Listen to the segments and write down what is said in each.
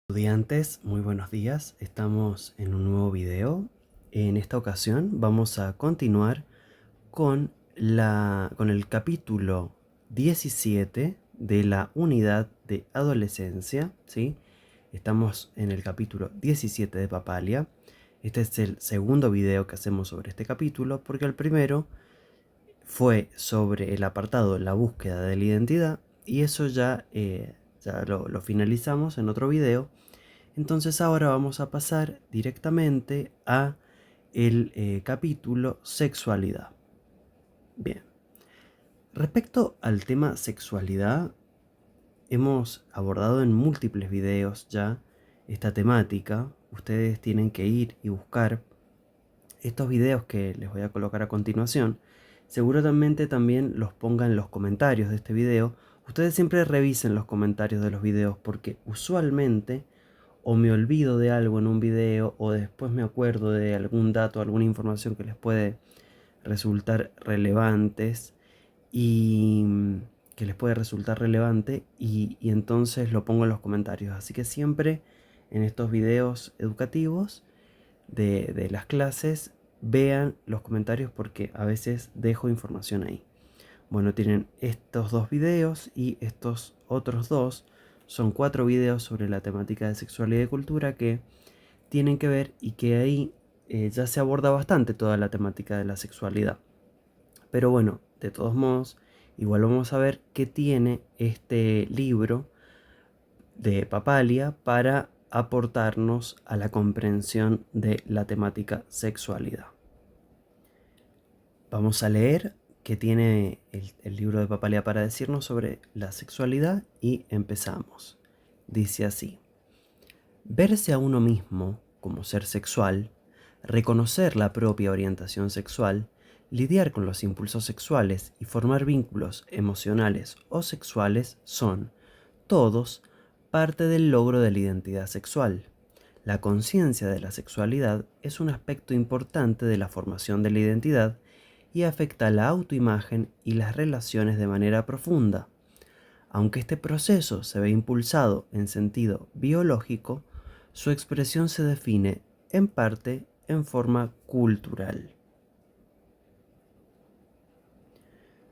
Estudiantes, muy buenos días. Estamos en un nuevo video. En esta ocasión vamos a continuar con el capítulo 17 de la unidad de adolescencia, ¿sí? Estamos en el capítulo 17 de Papalia. Este es el segundo video que hacemos sobre este capítulo porque el primero fue sobre el apartado La búsqueda de la identidad y eso ya lo finalizamos en otro video. Entonces ahora vamos a pasar directamente a el capítulo sexualidad. Bien, respecto al tema sexualidad, hemos abordado en múltiples videos ya esta temática. Ustedes tienen que ir y buscar estos videos que les voy a colocar a continuación. Seguramente también los pongan en los comentarios de este video. Ustedes siempre revisen los comentarios de los videos porque usualmente o me olvido de algo en un video o después me acuerdo de algún dato, alguna información que les puede resultar relevantes y que les puede resultar relevante y entonces lo pongo en los comentarios. Así que siempre en estos videos educativos de las clases vean los comentarios porque a veces dejo información ahí. Bueno, tienen estos dos videos y estos otros dos. Son 4 videos sobre la temática de sexualidad y cultura que tienen que ver y que ahí ya se aborda bastante toda la temática de la sexualidad. Pero bueno, de todos modos, igual vamos a ver qué tiene este libro de Papalia para aportarnos a la comprensión de la temática sexualidad. Vamos a leer qué tiene el libro de Papalia para decirnos sobre la sexualidad y empezamos. Dice así: verse a uno mismo como ser sexual, reconocer la propia orientación sexual, lidiar con los impulsos sexuales y formar vínculos emocionales o sexuales son, todos, parte del logro de la identidad sexual. La conciencia de la sexualidad es un aspecto importante de la formación de la identidad y afecta la autoimagen y las relaciones de manera profunda. Aunque este proceso se ve impulsado en sentido biológico, su expresión se define, en parte, en forma cultural.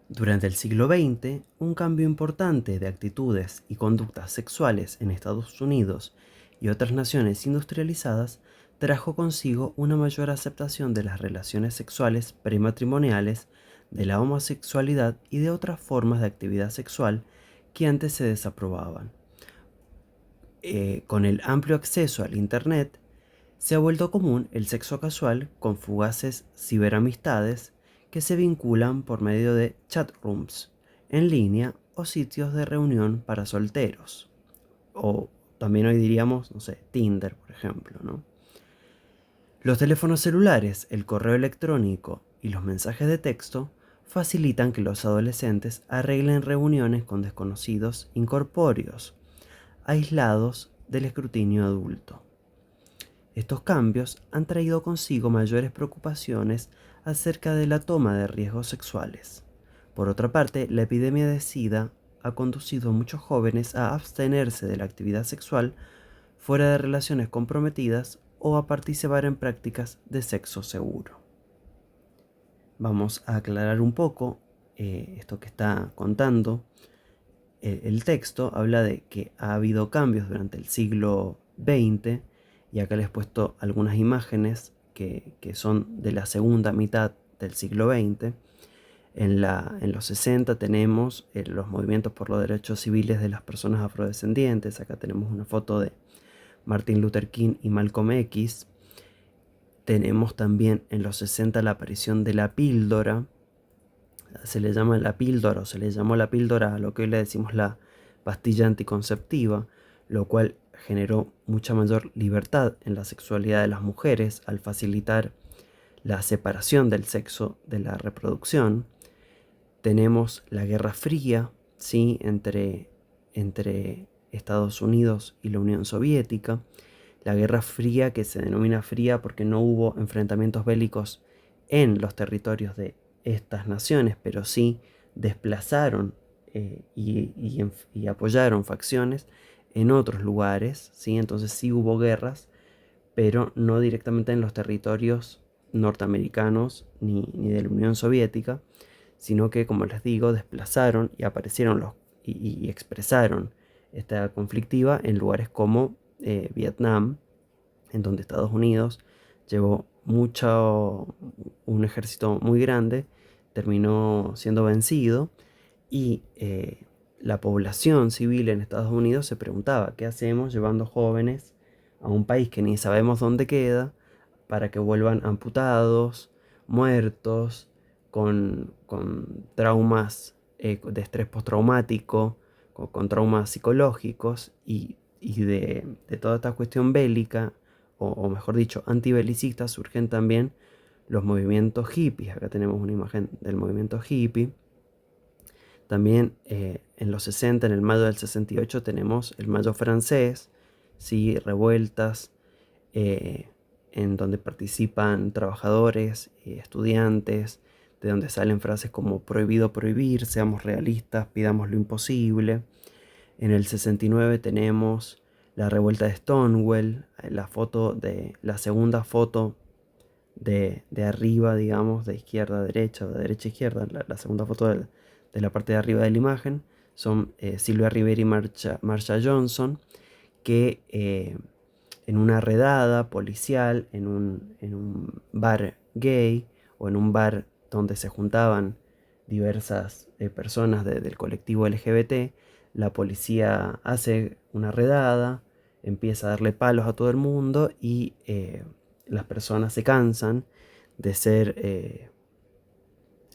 Durante el siglo XX, un cambio importante de actitudes y conductas sexuales en Estados Unidos y otras naciones industrializadas trajo consigo una mayor aceptación de las relaciones sexuales prematrimoniales, de la homosexualidad y de otras formas de actividad sexual que antes se desaprobaban. Con el amplio acceso al Internet, se ha vuelto común el sexo casual con fugaces ciberamistades que se vinculan por medio de chatrooms en línea o sitios de reunión para solteros. O también hoy diríamos, no sé, Tinder, por ejemplo, ¿no? Los teléfonos celulares, el correo electrónico y los mensajes de texto facilitan que los adolescentes arreglen reuniones con desconocidos incorpóreos, aislados del escrutinio adulto. Estos cambios han traído consigo mayores preocupaciones acerca de la toma de riesgos sexuales. Por otra parte, la epidemia de SIDA ha conducido a muchos jóvenes a abstenerse de la actividad sexual fuera de relaciones comprometidas o a participar en prácticas de sexo seguro. Vamos a aclarar un poco esto que está contando. El texto habla de que ha habido cambios durante el siglo XX y acá les he puesto algunas imágenes que son de la segunda mitad del siglo XX. En los 60 tenemos los movimientos por los derechos civiles de las personas afrodescendientes. Acá tenemos una foto de Martin Luther King y Malcolm X. Tenemos también en los 60 la aparición de la píldora. Se le llama la píldora o se le llamó la píldora a lo que hoy le decimos la pastilla anticonceptiva, lo cual generó mucha mayor libertad en la sexualidad de las mujeres al facilitar la separación del sexo de la reproducción. Tenemos la Guerra Fría, ¿sí? entre Estados Unidos y la Unión Soviética. La Guerra Fría, que se denomina fría porque no hubo enfrentamientos bélicos en los territorios de estas naciones, pero sí desplazaron y apoyaron facciones en otros lugares, ¿sí? Entonces sí hubo guerras, pero no directamente en los territorios norteamericanos ni de la Unión Soviética, sino que, como les digo, desplazaron y aparecieron y expresaron esta conflictiva en lugares como Vietnam, en donde Estados Unidos llevó un ejército muy grande, terminó siendo vencido y la población civil en Estados Unidos se preguntaba, ¿qué hacemos llevando jóvenes a un país que ni sabemos dónde queda para que vuelvan amputados, muertos, con traumas de estrés postraumático, con traumas psicológicos y de toda esta cuestión bélica, o mejor dicho, antibelicista, surgen también los movimientos hippies? Acá tenemos una imagen del movimiento hippie. También en los 60, en el mayo del 68, tenemos el mayo francés, ¿sí? Revueltas eh, en donde participan trabajadores, estudiantes, de donde salen frases como prohibido prohibir, seamos realistas, pidamos lo imposible. En el 69 tenemos la revuelta de Stonewall, la segunda foto de arriba, digamos, de izquierda a derecha o de derecha a izquierda, la segunda foto de la parte de arriba de la imagen, son Sylvia Rivera y Marsha Johnson, que en una redada policial, en un bar gay o en un bar donde se juntaban diversas personas del colectivo LGBT, la policía hace una redada, empieza a darle palos a todo el mundo y las personas se cansan de ser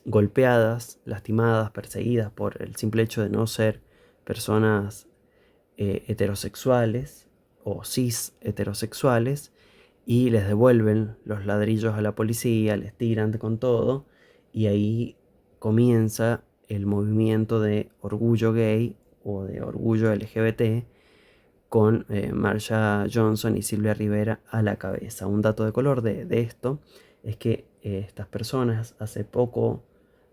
golpeadas, lastimadas, perseguidas por el simple hecho de no ser personas heterosexuales o cis heterosexuales, y les devuelven los ladrillos a la policía, les tiran con todo, y ahí comienza el movimiento de orgullo gay o de orgullo LGBT con Marsha Johnson y Sylvia Rivera a la cabeza. Un dato de color de esto es que estas personas hace poco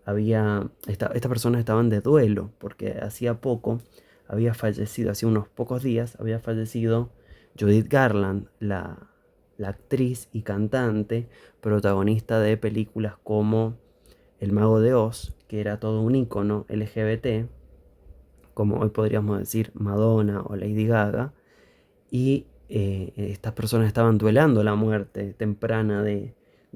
estas personas estaban de duelo porque hacía poco había fallecido, hace unos pocos días había fallecido Judith Garland, la actriz y cantante protagonista de películas como El Mago de Oz, que era todo un ícono LGBT, como hoy podríamos decir Madonna o Lady Gaga, y estas personas estaban duelando la muerte temprana de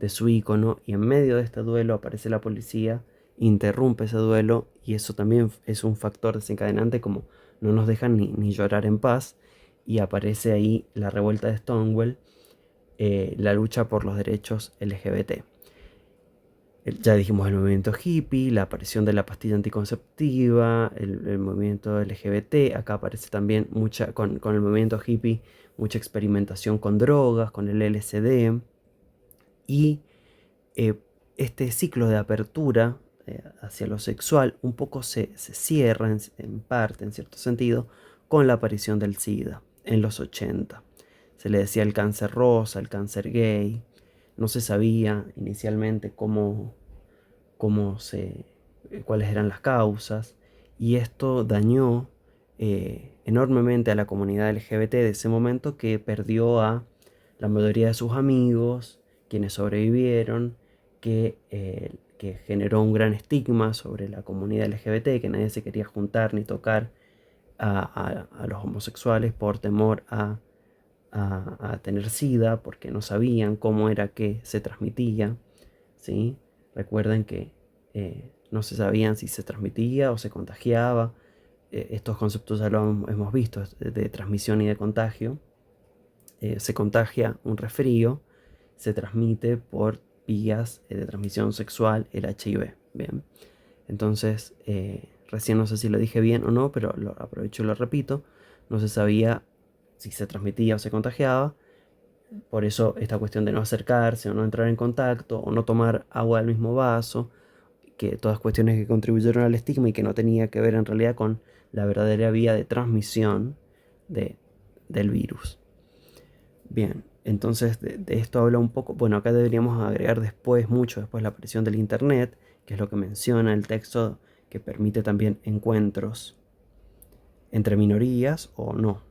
su ícono, y en medio de este duelo aparece la policía, interrumpe ese duelo, y eso también es un factor desencadenante, como no nos dejan ni llorar en paz, y aparece ahí la revuelta de Stonewall, la lucha por los derechos LGBT. Ya dijimos el movimiento hippie, la aparición de la pastilla anticonceptiva, el movimiento LGBT. Acá aparece también con el movimiento hippie mucha experimentación con drogas, con el LSD. Y eh, este ciclo de apertura hacia lo sexual un poco se cierra en parte, en cierto sentido, con la aparición del SIDA en los 80. Se le decía el cáncer rosa, el cáncer gay. No se sabía inicialmente cuáles eran las causas, y esto dañó enormemente a la comunidad LGBT de ese momento, que perdió a la mayoría de sus amigos, quienes sobrevivieron, que generó un gran estigma sobre la comunidad LGBT, que nadie se quería juntar ni tocar a los homosexuales por temor a tener SIDA, porque no sabían cómo era que se transmitía, ¿sí? Recuerden que no se sabían si se transmitía o se contagiaba. Estos conceptos ya lo hemos visto, de transmisión y de contagio. Se contagia un resfrío, se transmite por vías de transmisión sexual, el HIV. Bien, entonces, recién no sé si lo dije bien o no, pero lo aprovecho y lo repito. No se sabía si se transmitía o se contagiaba. Por eso esta cuestión de no acercarse o no entrar en contacto o no tomar agua del mismo vaso, que todas cuestiones que contribuyeron al estigma y que no tenía que ver en realidad con la verdadera vía de transmisión de, del virus. Bien, entonces de esto habla un poco. Bueno, acá deberíamos agregar mucho después, la aparición del Internet, que es lo que menciona el texto, que permite también encuentros entre minorías o no,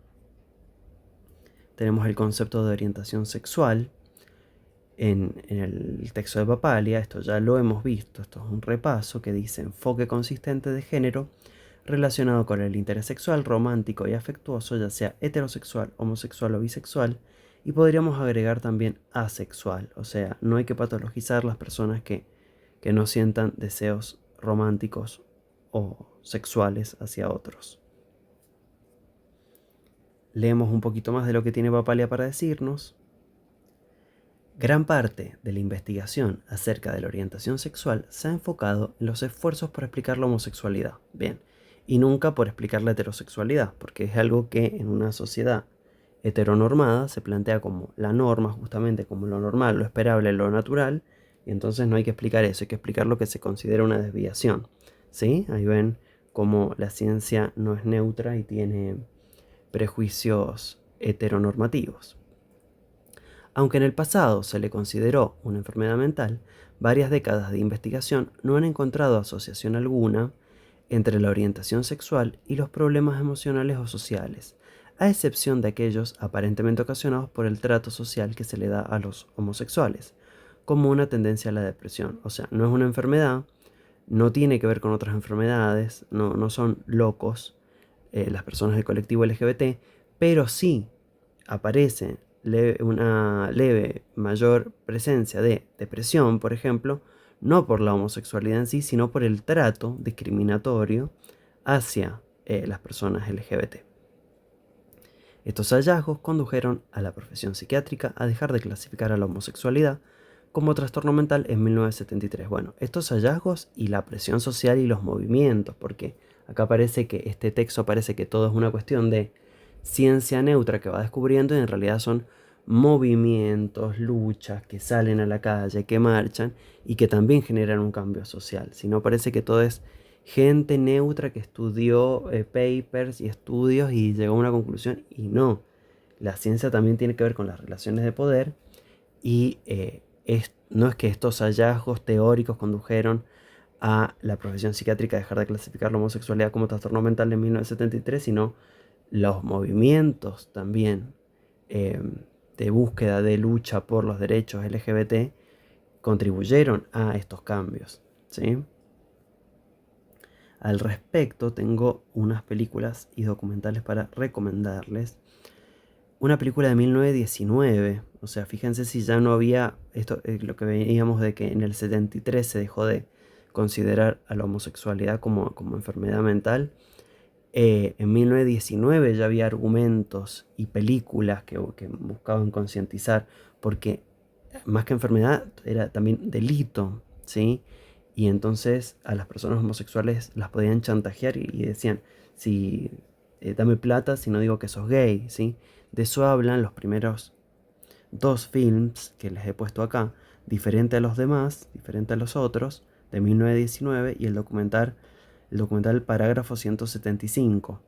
tenemos el concepto de orientación sexual en el texto de Papalia. Esto ya lo hemos visto, esto es un repaso que dice enfoque consistente de género relacionado con el interés sexual, romántico y afectuoso, ya sea heterosexual, homosexual o bisexual, y podríamos agregar también asexual, o sea, no hay que patologizar las personas que no sientan deseos románticos o sexuales hacia otros. Leemos un poquito más de lo que tiene Papalia para decirnos. Gran parte de la investigación acerca de la orientación sexual se ha enfocado en los esfuerzos por explicar la homosexualidad. Bien, y nunca por explicar la heterosexualidad, porque es algo que en una sociedad heteronormada se plantea como la norma, justamente como lo normal, lo esperable, lo natural, y entonces no hay que explicar eso, hay que explicar lo que se considera una desviación. ¿Sí? Ahí ven cómo la ciencia no es neutra y tiene prejuicios heteronormativos. Aunque en el pasado se le consideró una enfermedad mental, varias décadas de investigación no han encontrado asociación alguna entre la orientación sexual y los problemas emocionales o sociales, a excepción de aquellos aparentemente ocasionados por el trato social que se le da a los homosexuales, como una tendencia a la depresión. O sea, no es una enfermedad, no tiene que ver con otras enfermedades, no son locos las personas del colectivo LGBT, pero sí aparece una leve mayor presencia de depresión, por ejemplo, no por la homosexualidad en sí, sino por el trato discriminatorio hacia las personas LGBT. Estos hallazgos condujeron a la profesión psiquiátrica a dejar de clasificar a la homosexualidad como trastorno mental en 1973. Bueno, estos hallazgos y la presión social y los movimientos, porque acá parece que este texto parece que todo es una cuestión de ciencia neutra que va descubriendo y en realidad son movimientos, luchas que salen a la calle, que marchan y que también generan un cambio social. Si no, parece que todo es gente neutra que estudió papers y estudios y llegó a una conclusión, y no. La ciencia también tiene que ver con las relaciones de poder y no es que estos hallazgos teóricos condujeron a la profesión psiquiátrica a dejar de clasificar la homosexualidad como trastorno mental en 1973, sino los movimientos también eh, de búsqueda de lucha por los derechos LGBT contribuyeron a estos cambios, ¿sí? Al respecto, tengo unas películas y documentales para recomendarles. Una película de 1919, o sea, fíjense si ya no había esto, lo que veíamos de que en el 73 se dejó de considerar a la homosexualidad como enfermedad mental. En 1919 ya había argumentos y películas que buscaban concientizar, porque más que enfermedad era también delito, ¿sí? Y entonces a las personas homosexuales las podían chantajear y decían, si dame plata si no digo que sos gay, ¿sí? De eso hablan los primeros dos films que les he puesto acá, diferente a los demás, diferente a los otros, de 1919, y el documental Parágrafo 175.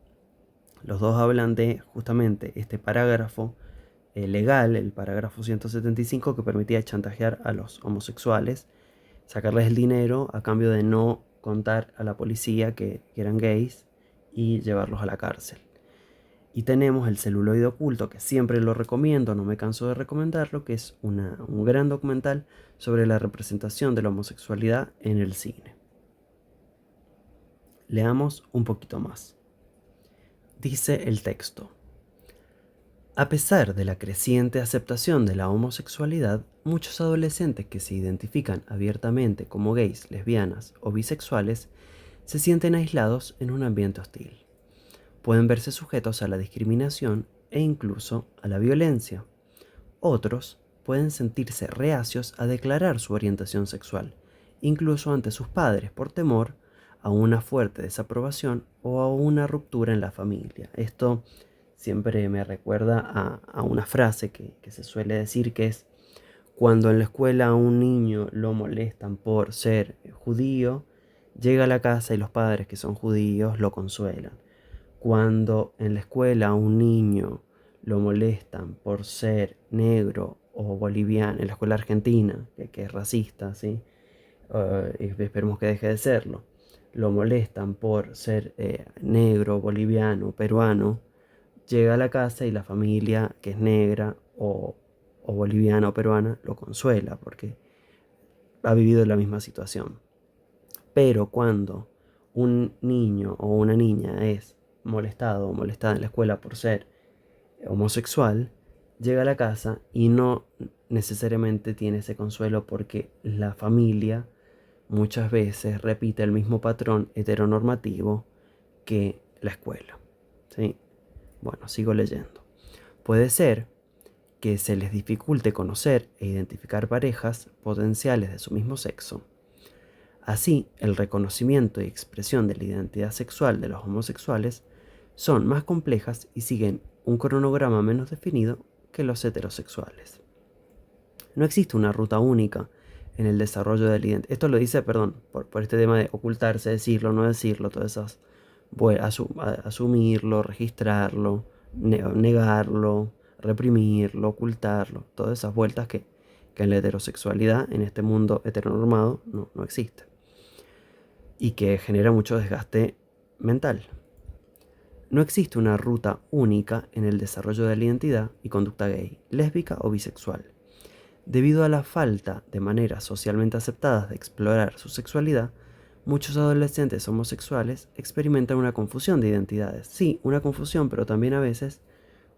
Los dos hablan de justamente este parágrafo legal, el parágrafo 175, que permitía chantajear a los homosexuales, sacarles el dinero a cambio de no contar a la policía que eran gays y llevarlos a la cárcel. Y tenemos El celuloide oculto, que siempre lo recomiendo, no me canso de recomendarlo, que es un gran documental sobre la representación de la homosexualidad en el cine. Leamos un poquito más. Dice el texto: a pesar de la creciente aceptación de la homosexualidad, muchos adolescentes que se identifican abiertamente como gays, lesbianas o bisexuales se sienten aislados en un ambiente hostil. Pueden verse sujetos a la discriminación e incluso a la violencia. Otros pueden sentirse reacios a declarar su orientación sexual, incluso ante sus padres, por temor a una fuerte desaprobación o a una ruptura en la familia. Esto siempre me recuerda a una frase que se suele decir, que es: cuando en la escuela a un niño lo molestan por ser judío, llega a la casa y los padres, que son judíos, lo consuelan. Cuando en la escuela a un niño lo molestan por ser negro o boliviano, en la escuela argentina, que es racista, ¿sí? Esperemos que deje de serlo, lo molestan por ser negro, boliviano, peruano, llega a la casa y la familia que es negra o boliviana o peruana lo consuela porque ha vivido la misma situación. Pero cuando un niño o una niña es molestado o molestada en la escuela por ser homosexual, llega a la casa y no necesariamente tiene ese consuelo porque la familia muchas veces repite el mismo patrón heteronormativo que la escuela. ¿Sí? Bueno, sigo leyendo. Puede ser que se les dificulte conocer e identificar parejas potenciales de su mismo sexo. Así, el reconocimiento y expresión de la identidad sexual de los homosexuales son más complejas y siguen un cronograma menos definido que los heterosexuales. No existe una ruta única en el desarrollo de la identidad. Esto lo dice, perdón, por este tema de ocultarse, decirlo, no decirlo, todas esas, asumirlo, registrarlo, negarlo, reprimirlo, ocultarlo, todas esas vueltas que en la heterosexualidad, en este mundo heteronormado, no existen y que genera mucho desgaste mental. No existe una ruta única en el desarrollo de la identidad y conducta gay, lésbica o bisexual. Debido a la falta de maneras socialmente aceptadas de explorar su sexualidad, muchos adolescentes homosexuales experimentan una confusión de identidades. Sí, una confusión, pero también a veces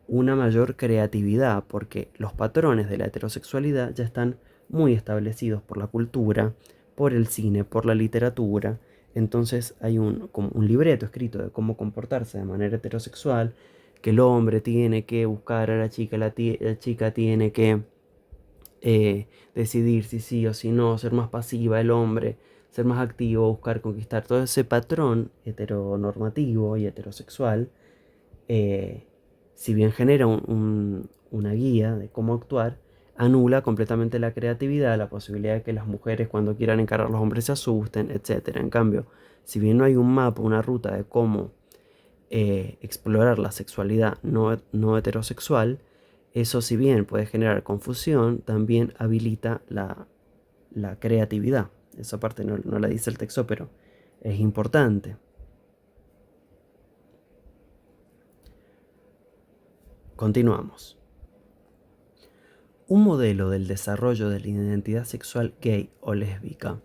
una mayor creatividad, porque los patrones de la heterosexualidad ya están muy establecidos por la cultura, por el cine, por la literatura. Entonces hay como un libreto escrito de cómo comportarse de manera heterosexual, que el hombre tiene que buscar a la chica, la chica tiene que decidir si sí o si no, ser más pasiva el hombre, ser más activo, buscar conquistar. Todo ese patrón heteronormativo y heterosexual, eh, si bien genera una guía de cómo actuar, anula completamente la creatividad, la posibilidad de que las mujeres cuando quieran encarar a los hombres se asusten, etc. En cambio, si bien no hay un mapa, una ruta de cómo explorar la sexualidad no heterosexual, eso si bien puede generar confusión, también habilita la creatividad. Esa parte no la dice el texto, pero es importante. Continuamos. Un modelo del desarrollo de la identidad sexual gay o lésbica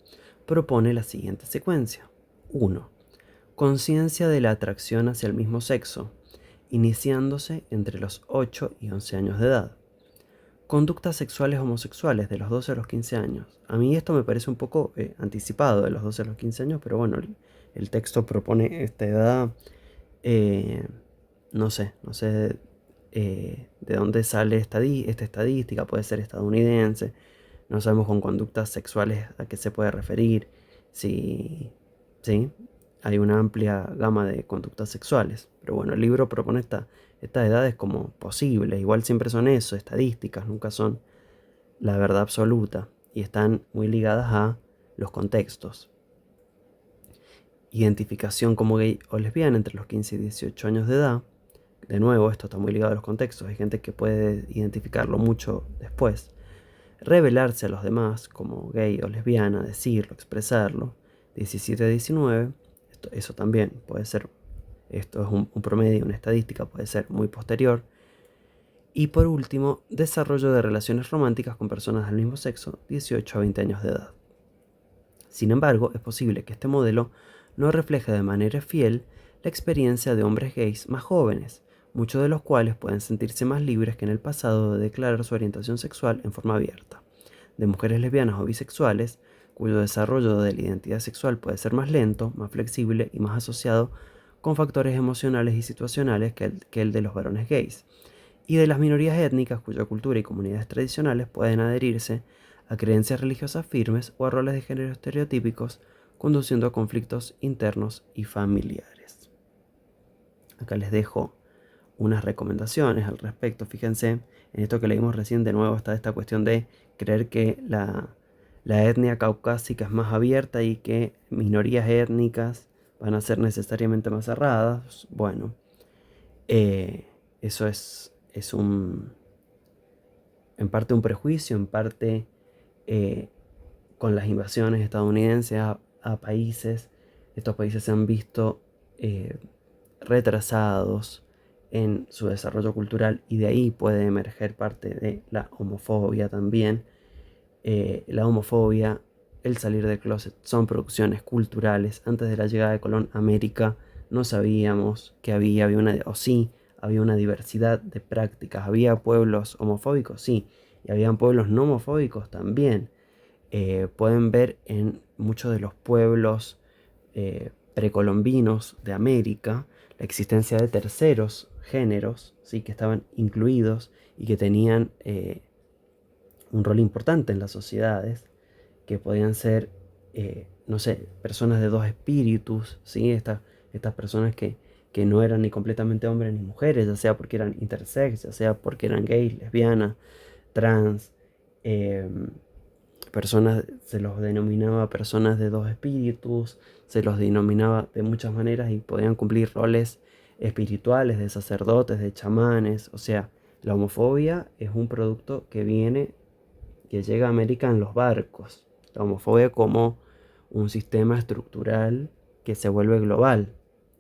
propone la siguiente secuencia. 1. Conciencia de la atracción hacia el mismo sexo, iniciándose entre los 8 y 11 años de edad. Conductas sexuales homosexuales de los 12 a los 15 años. A mí esto me parece un poco anticipado de los 12 a los 15 años, pero bueno, el texto propone esta edad. eh, no sé de dónde sale esta estadística, puede ser estadounidense. No sabemos con conductas sexuales a qué se puede referir. Si, sí, hay una amplia gama de conductas sexuales. Pero bueno, el libro propone estas edades como posibles. Igual siempre son eso, estadísticas, nunca son la verdad absoluta. Y están muy ligadas a los contextos. Identificación como gay o lesbiana entre los 15 y 18 años de edad. De nuevo, esto está muy ligado a los contextos. Hay gente que puede identificarlo mucho después. Revelarse a los demás como gay o lesbiana, decirlo, expresarlo. 17 a 19, eso también puede ser, esto es un promedio, una estadística, puede ser muy posterior. Y por último, desarrollo de relaciones románticas con personas del mismo sexo, 18 a 20 años de edad. Sin embargo, es posible que este modelo no refleje de manera fiel la experiencia de hombres gays más jóvenes, muchos de los cuales pueden sentirse más libres que en el pasado de declarar su orientación sexual en forma abierta, de mujeres lesbianas o bisexuales, cuyo desarrollo de la identidad sexual puede ser más lento, más flexible y más asociado con factores emocionales y situacionales que el de los varones gays, y de las minorías étnicas cuya cultura y comunidades tradicionales pueden adherirse a creencias religiosas firmes o a roles de género estereotípicos, conduciendo a conflictos internos y familiares. Acá les dejo unas recomendaciones al respecto. Fíjense, en esto que leímos recién de nuevo está esta cuestión de creer que la etnia caucásica es más abierta y que minorías étnicas van a ser necesariamente más cerradas. Bueno, eso es en parte un prejuicio, en parte con las invasiones estadounidenses a países. Estos países se han visto retrasados en su desarrollo cultural y de ahí puede emerger parte de la homofobia también. La homofobia, el salir del closet son producciones culturales. Antes de la llegada de Colón a América no sabíamos que había una, o sí, había una diversidad de prácticas. ¿Había pueblos homofóbicos? Sí. Y habían pueblos no homofóbicos también. Pueden ver en muchos de los pueblos precolombinos de América la existencia de terceros géneros, ¿sí? Que estaban incluidos y que tenían un rol importante en las sociedades, que podían ser, no sé, personas de dos espíritus, ¿sí? Estas personas que no eran ni completamente hombres ni mujeres, ya sea porque eran intersex, ya sea porque eran gays, lesbianas, trans, eh, personas, se los denominaba personas de dos espíritus, se los denominaba de muchas maneras y podían cumplir roles espirituales, de sacerdotes, de chamanes. O sea, la homofobia es un producto que llega a América en los barcos. La homofobia como un sistema estructural que se vuelve global.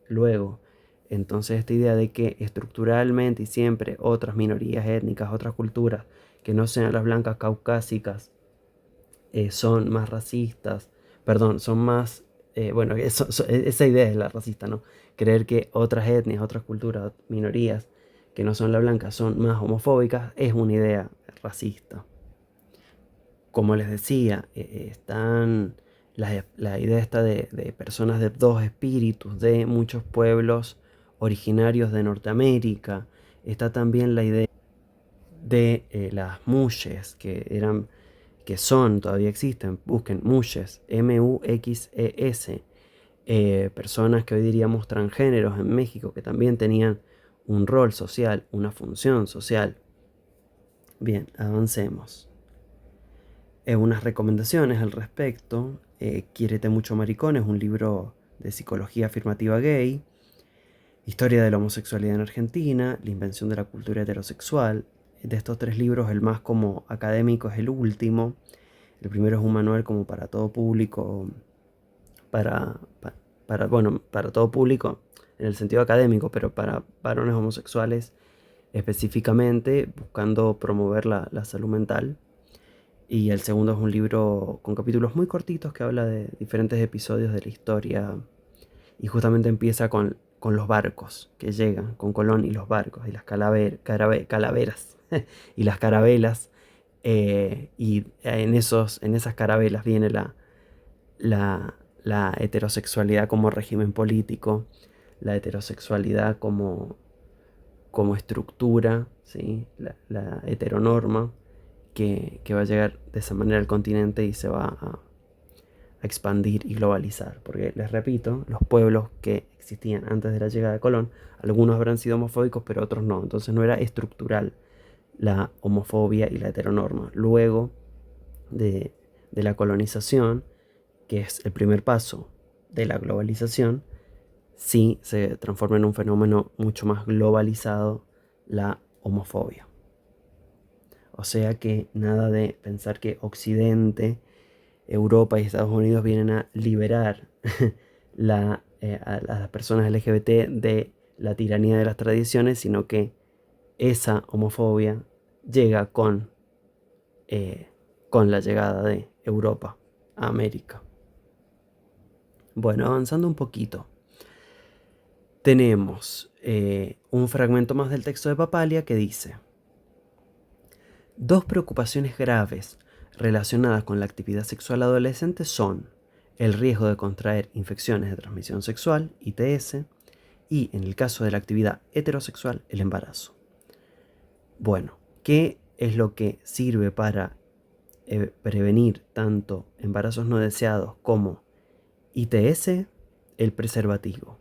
Luego, entonces esta idea de que estructuralmente y siempre otras minorías étnicas, otras culturas que no sean las blancas caucásicas, son más racistas, perdón, son más, bueno, esa idea es la racista, ¿no? Creer que otras etnias, otras culturas, minorías que no son la blanca son más homofóbicas es una idea racista. Como les decía, están la idea esta de personas de dos espíritus, de muchos pueblos originarios de Norteamérica. Está también la idea de las mushes, que son, todavía existen, busquen mushes, M-U-X-E-S, personas que hoy diríamos transgéneros en México, que también tenían un rol social, una función social. Bien, avancemos. Unas recomendaciones al respecto. Quiérete mucho maricón es un libro de psicología afirmativa gay. Historia de la homosexualidad en Argentina, la invención de la cultura heterosexual. De estos tres libros, el más como académico es el último. El primero es un manual como para todo público, para, bueno, para todo público en el sentido académico, pero para varones homosexuales específicamente, buscando promover la salud mental. Y el segundo es un libro con capítulos muy cortitos que habla de diferentes episodios de la historia y justamente empieza con los barcos que llegan, con Colón y los barcos y las calaveras y las carabelas. Y en esas carabelas viene la heterosexualidad como régimen político, la heterosexualidad como estructura, ¿sí? La heteronorma que va a llegar de esa manera al continente y se va a expandir y globalizar. Porque les repito, los pueblos que existían antes de la llegada de Colón, algunos habrán sido homofóbicos, pero otros no. Entonces no era estructural la homofobia y la heteronorma. Luego de la colonización, que es el primer paso de la globalización, sí se transforma en un fenómeno mucho más globalizado la homofobia. O sea que nada de pensar que Occidente, Europa y Estados Unidos vienen a liberar a las personas LGBT de la tiranía de las tradiciones, sino que esa homofobia llega con la llegada de Europa a América. Bueno, avanzando un poquito, tenemos un fragmento más del texto de Papalia que dice: dos preocupaciones graves relacionadas con la actividad sexual adolescente son el riesgo de contraer infecciones de transmisión sexual, ITS, y, en el caso de la actividad heterosexual, el embarazo. Bueno, ¿qué es lo que sirve para prevenir tanto embarazos no deseados como ITS? El preservativo.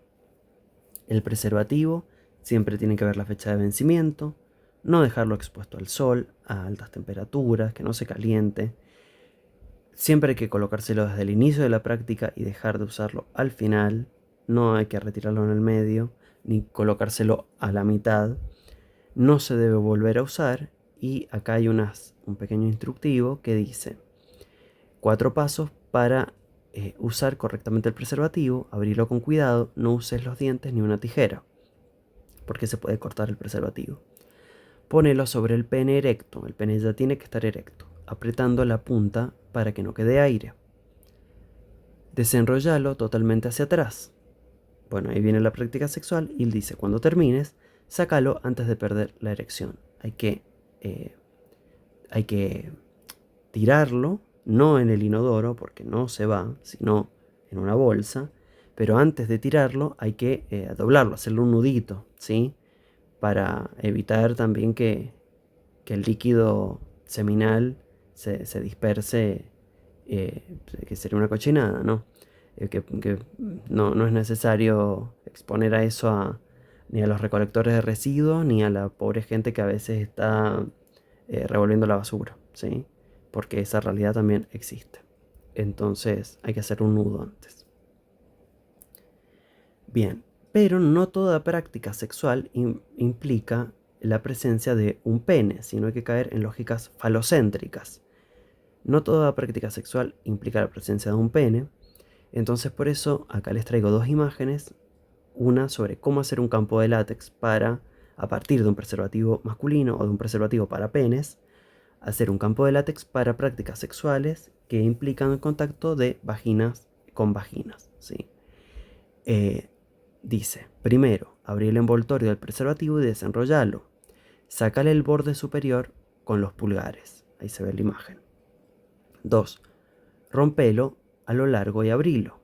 El preservativo siempre tiene que ver la fecha de vencimiento, no dejarlo expuesto al sol, a altas temperaturas, que no se caliente. Siempre hay que colocárselo desde el inicio de la práctica y dejar de usarlo al final. No hay que retirarlo en el medio, ni colocárselo a la mitad. No se debe volver a usar. Y acá hay un pequeño instructivo que dice 4 pasos para usar correctamente el preservativo: abrirlo con cuidado, no uses los dientes ni una tijera. porque se puede cortar el preservativo. Ponelo sobre el pene erecto, el pene ya tiene que estar erecto, apretando la punta para que no quede aire. Desenrollalo totalmente hacia atrás. Bueno, ahí viene la práctica sexual y él dice, cuando termines, sácalo antes de perder la erección. Hay que tirarlo, no en el inodoro, porque no se va, sino en una bolsa. Pero antes de tirarlo hay que doblarlo, hacerle un nudito, ¿sí? Para evitar también que el líquido seminal se disperse, que sería una cochinada, ¿no? Que no es necesario exponer a eso ni a los recolectores de residuos, ni a la pobre gente que a veces está revolviendo la basura, ¿sí? Porque esa realidad también existe. Entonces hay que hacer un nudo antes. Bien, pero no toda práctica sexual implica la presencia de un pene, sino hay que caer en lógicas falocéntricas. No toda práctica sexual implica la presencia de un pene, entonces por eso acá les traigo dos imágenes, una sobre cómo hacer un campo de látex para, a partir de un preservativo masculino o de un preservativo para penes, hacer un campo de látex para prácticas sexuales que implican el contacto de vaginas con vaginas, ¿sí? Dice, primero, abrí el envoltorio del preservativo y desenrollalo. Sácale el borde superior con los pulgares. Ahí se ve la imagen. 2. Rompelo a lo largo y abrilo.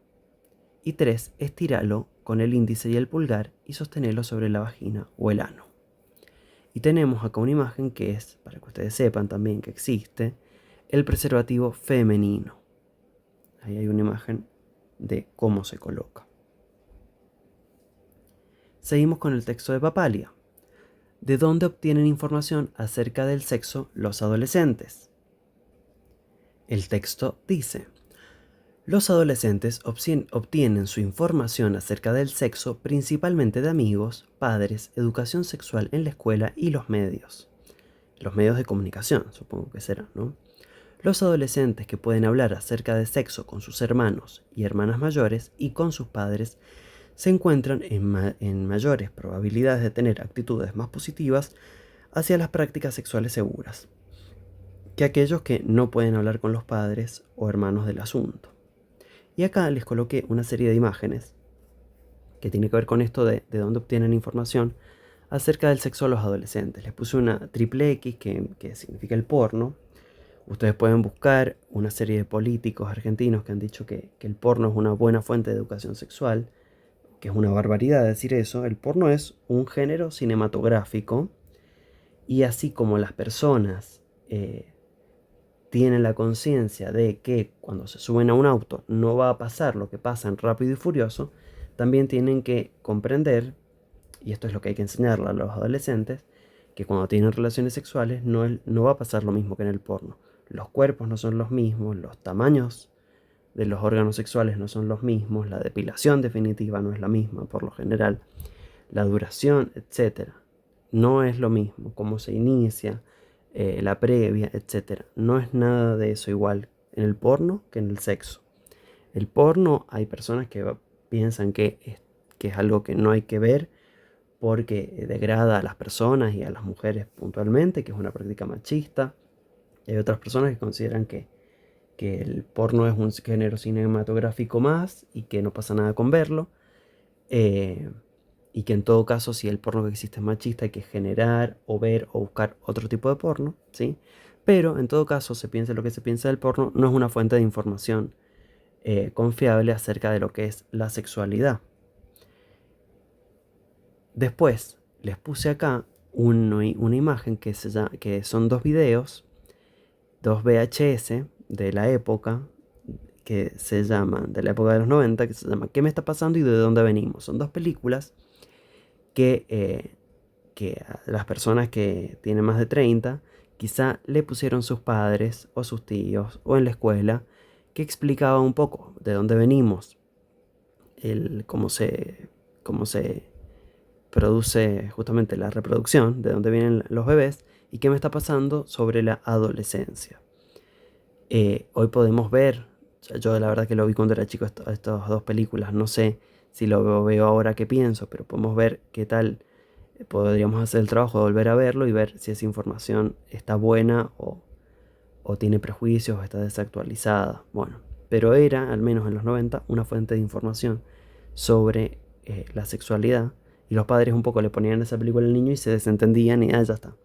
Y 3. Estíralo con el índice y el pulgar y sostenelo sobre la vagina o el ano. Y tenemos acá una imagen que es, para que ustedes sepan también que existe, el preservativo femenino. Ahí hay una imagen de cómo se coloca. Seguimos con el texto de Papalia. ¿De dónde obtienen información acerca del sexo los adolescentes? El texto dice, los adolescentes obtienen su información acerca del sexo principalmente de amigos, padres, educación sexual en la escuela y los medios. Los medios de comunicación, supongo que serán, ¿no? Los adolescentes que pueden hablar acerca de sexo con sus hermanos y hermanas mayores y con sus padres se encuentran en mayores probabilidades de tener actitudes más positivas hacia las prácticas sexuales seguras que aquellos que no pueden hablar con los padres o hermanos del asunto. Y acá les coloqué una serie de imágenes que tiene que ver con esto de dónde obtienen información acerca del sexo de los adolescentes. Les puse una triple X que significa el porno. Ustedes pueden buscar una serie de políticos argentinos que han dicho que el porno es una buena fuente de educación sexual, que es una barbaridad decir eso. El porno es un género cinematográfico y así como las personas tienen la conciencia de que cuando se suben a un auto no va a pasar lo que pasa en Rápido y Furioso, también tienen que comprender, y esto es lo que hay que enseñarle a los adolescentes, que cuando tienen relaciones sexuales no va a pasar lo mismo que en el porno. Los cuerpos no son los mismos, los tamaños de los órganos sexuales no son los mismos, la depilación definitiva no es la misma por lo general, la duración, etc. No es lo mismo, cómo se inicia, la previa, etc. No es nada de eso igual en el porno que en el sexo. El porno hay personas que piensan que es algo que no hay que ver porque degrada a las personas y a las mujeres puntualmente, que es una práctica machista. Hay otras personas que consideran que el porno es un género cinematográfico más y que no pasa nada con verlo. Y que en todo caso, si el porno que existe es machista, hay que generar o ver o buscar otro tipo de porno, ¿sí? Pero en todo caso, se piense lo que se piensa del porno, no es una fuente de información confiable acerca de lo que es la sexualidad. Después, les puse acá una imagen que son dos videos, dos VHS de la época, que se llaman, de la época de los 90, que se llama ¿Qué me está pasando y de dónde venimos? Son dos películas que a las personas que tienen más de 30 quizá le pusieron sus padres o sus tíos o en la escuela, que explicaba un poco de dónde venimos, cómo se produce justamente la reproducción, de dónde vienen los bebés y qué me está pasando sobre la adolescencia. Hoy podemos ver, yo la verdad que lo vi cuando era chico, estas dos películas, no sé si lo veo ahora que pienso, pero podemos ver qué tal podríamos hacer el trabajo de volver a verlo y ver si esa información está buena o tiene prejuicios o está desactualizada. Bueno, pero era, al menos en los 90, una fuente de información sobre la sexualidad, y los padres un poco le ponían esa película al niño y se desentendían y ya está,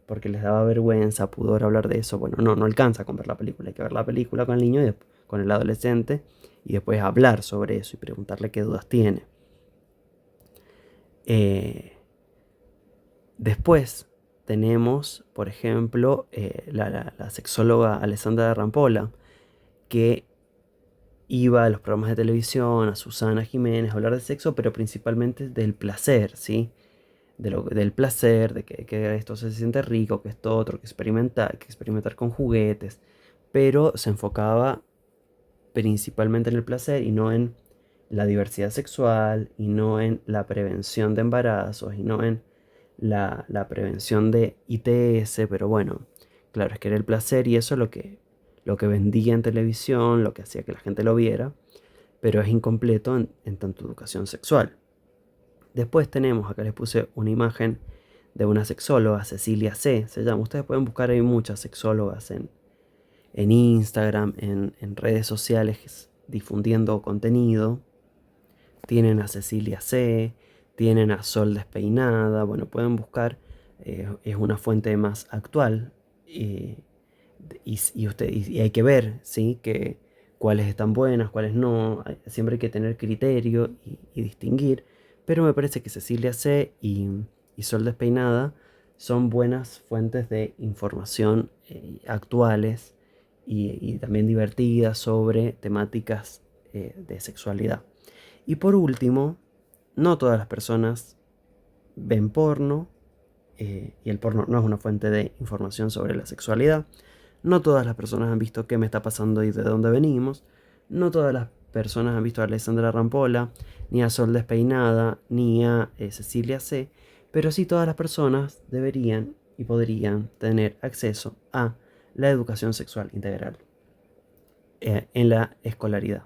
porque les daba vergüenza, pudor hablar de eso. Bueno, no alcanza con ver la película, hay que ver la película con el niño y con el adolescente, y después hablar sobre eso y preguntarle qué dudas tiene. Después tenemos, por ejemplo, la sexóloga Alessandra Rampolla, que iba a los programas de televisión, a Susana Jiménez, a hablar de sexo, pero principalmente del placer, ¿sí? Del placer, de que esto se siente rico, que esto otro, que experimentar con juguetes, pero se enfocaba principalmente en el placer y no en la diversidad sexual, y no en la prevención de embarazos, y no en la prevención de ITS, pero bueno, claro, es que era el placer y eso es lo que vendía en televisión, lo que hacía que la gente lo viera, pero es incompleto en tanto educación sexual. Después tenemos, acá les puse una imagen de una sexóloga, Cecilia C. se llama. Ustedes pueden buscar, hay muchas sexólogas en Instagram, en redes sociales difundiendo contenido. Tienen a Cecilia C., tienen a Sol Despeinada. Bueno, pueden buscar, es una fuente más actual, y hay que ver, ¿sí? Que cuáles están buenas, cuáles no. Siempre hay que tener criterio y distinguir, pero me parece que Cecilia C. y Sol Despeinada son buenas fuentes de información actuales y también divertidas sobre temáticas de sexualidad. Y por último, no todas las personas ven porno, y el porno no es una fuente de información sobre la sexualidad. No todas las personas han visto qué me está pasando y de dónde venimos. No todas las personas han visto a Alessandra Rampolla, ni a Sol Despeinada, ni a Cecilia C. Pero sí todas las personas deberían y podrían tener acceso a la educación sexual integral en la escolaridad.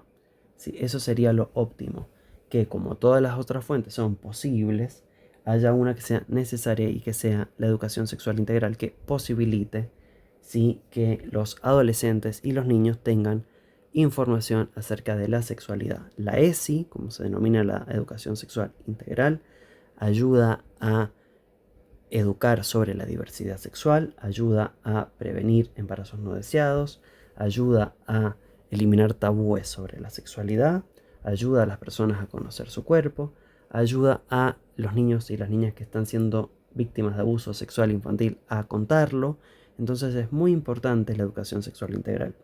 Sí, eso sería lo óptimo, que como todas las otras fuentes son posibles, haya una que sea necesaria y que sea la educación sexual integral, que posibilite, ¿sí?, que los adolescentes y los niños tengan información acerca de la sexualidad. La ESI, como se denomina la educación sexual integral, ayuda a educar sobre la diversidad sexual, ayuda a prevenir embarazos no deseados, ayuda a eliminar tabúes sobre la sexualidad, ayuda a las personas a conocer su cuerpo, ayuda a los niños y las niñas que están siendo víctimas de abuso sexual infantil a contarlo. Entonces es muy importante la educación sexual integral.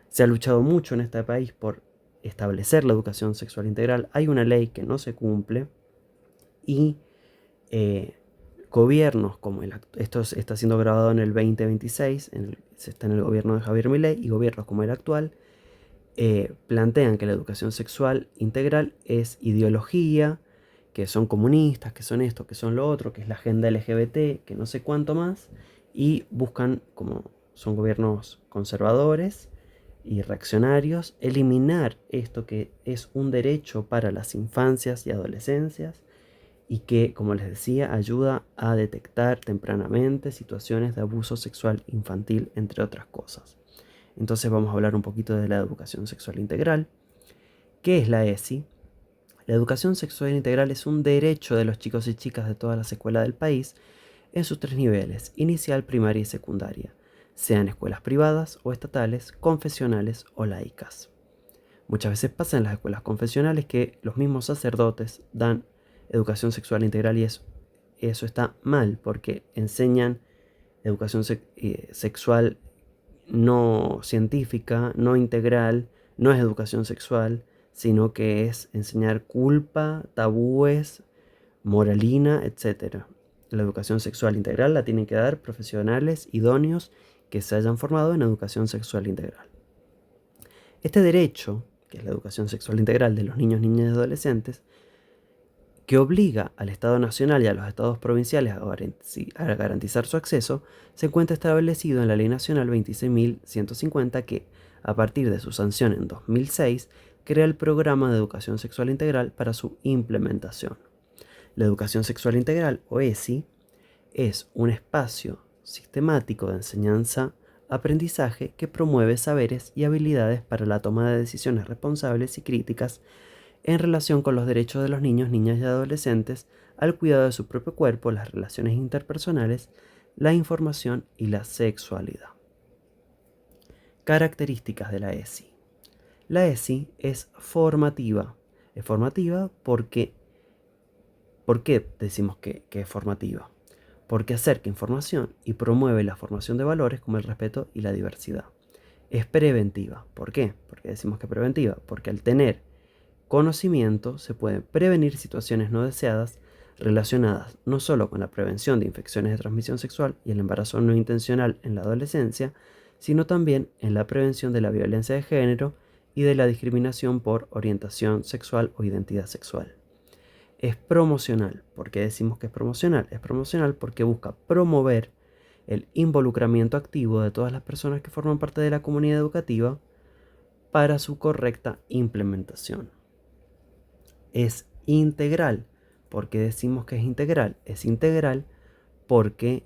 Se ha luchado mucho en este país por establecer la educación sexual integral. Hay una ley que no se cumple y gobiernos como esto está siendo grabado en el 2026, se está en el gobierno de Javier Milei, y gobiernos como el actual plantean que la educación sexual integral es ideología, que son comunistas, que son esto, que son lo otro, que es la agenda LGBT, que no sé cuánto más, y buscan, como son gobiernos conservadores y reaccionarios, eliminar esto que es un derecho para las infancias y adolescencias, y que, como les decía, ayuda a detectar tempranamente situaciones de abuso sexual infantil, entre otras cosas. Entonces vamos a hablar un poquito de la educación sexual integral. ¿Qué es la ESI? La educación sexual integral es un derecho de los chicos y chicas de todas las escuelas del país en sus 3 niveles, inicial, primaria y secundaria, sean escuelas privadas o estatales, confesionales o laicas. Muchas veces pasa en las escuelas confesionales que los mismos sacerdotes dan educación sexual integral, y eso está mal, porque enseñan educación sexual no científica, no integral, no es educación sexual, sino que es enseñar culpa, tabúes, moralina, etc. La educación sexual integral la tienen que dar profesionales idóneos que se hayan formado en educación sexual integral. Este derecho, que es la educación sexual integral de los niños, niñas y adolescentes, que obliga al Estado Nacional y a los Estados provinciales a garantizar su acceso, se encuentra establecido en la Ley Nacional 26.150, que, a partir de su sanción en 2006, crea el Programa de Educación Sexual Integral para su implementación. La educación sexual integral, o ESI, es un espacio sistemático de enseñanza-aprendizaje que promueve saberes y habilidades para la toma de decisiones responsables y críticas en relación con los derechos de los niños, niñas y adolescentes al cuidado de su propio cuerpo, las relaciones interpersonales, la información y la sexualidad. Características de la ESI. La ESI es formativa. Es formativa porque, ¿por qué decimos que es formativa? Porque acerca información y promueve la formación de valores como el respeto y la diversidad. Es preventiva. ¿Por qué? Porque decimos que es preventiva. Porque al tener conocimiento se pueden prevenir situaciones no deseadas relacionadas no solo con la prevención de infecciones de transmisión sexual y el embarazo no intencional en la adolescencia, sino también en la prevención de la violencia de género y de la discriminación por orientación sexual o identidad sexual. Es promocional. ¿Por qué decimos que es promocional? Es promocional porque busca promover el involucramiento activo de todas las personas que forman parte de la comunidad educativa para su correcta implementación. Es integral. ¿Por qué decimos que es integral? Es integral porque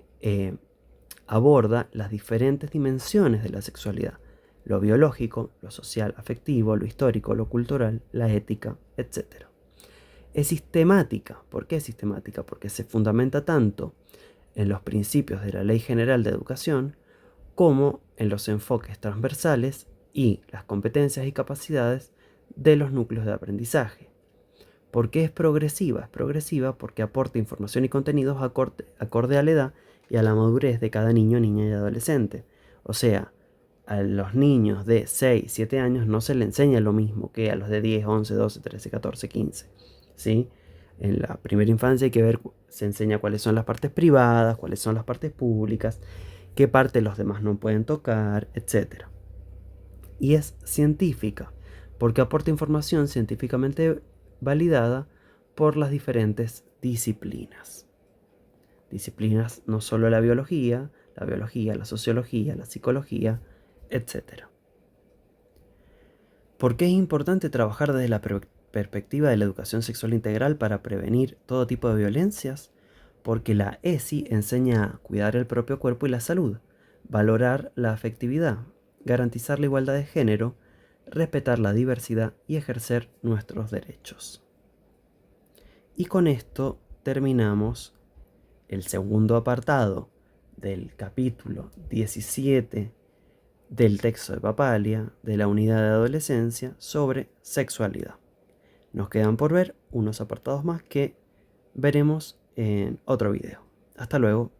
aborda las diferentes dimensiones de la sexualidad: lo biológico, lo social, afectivo, lo histórico, lo cultural, la ética, etc. Es sistemática. ¿Por qué es sistemática? Porque se fundamenta tanto en los principios de la Ley General de Educación como en los enfoques transversales y las competencias y capacidades de los núcleos de aprendizaje. ¿Por qué es progresiva? Es progresiva porque aporta información y contenidos acorde a la edad y a la madurez de cada niño, niña y adolescente. O sea, a los niños de 6, 7 años no se les enseña lo mismo que a los de 10, 11, 12, 13, 14, 15. ¿Sí? En la primera infancia hay que ver, se enseña cuáles son las partes privadas, cuáles son las partes públicas, qué parte los demás no pueden tocar, etc. Y es científica porque aporta información científicamente validada por las diferentes disciplinas. Disciplinas no solo la biología, la sociología, la psicología, etc. ¿Por qué es importante trabajar desde la perspectiva de la educación sexual integral para prevenir todo tipo de violencias? Porque la ESI enseña a cuidar el propio cuerpo y la salud, valorar la afectividad, garantizar la igualdad de género, respetar la diversidad y ejercer nuestros derechos. Y con esto terminamos el segundo apartado del capítulo 17 del texto de Papalia de la unidad de adolescencia sobre sexualidad. Nos quedan por ver unos apartados más que veremos en otro video. Hasta luego.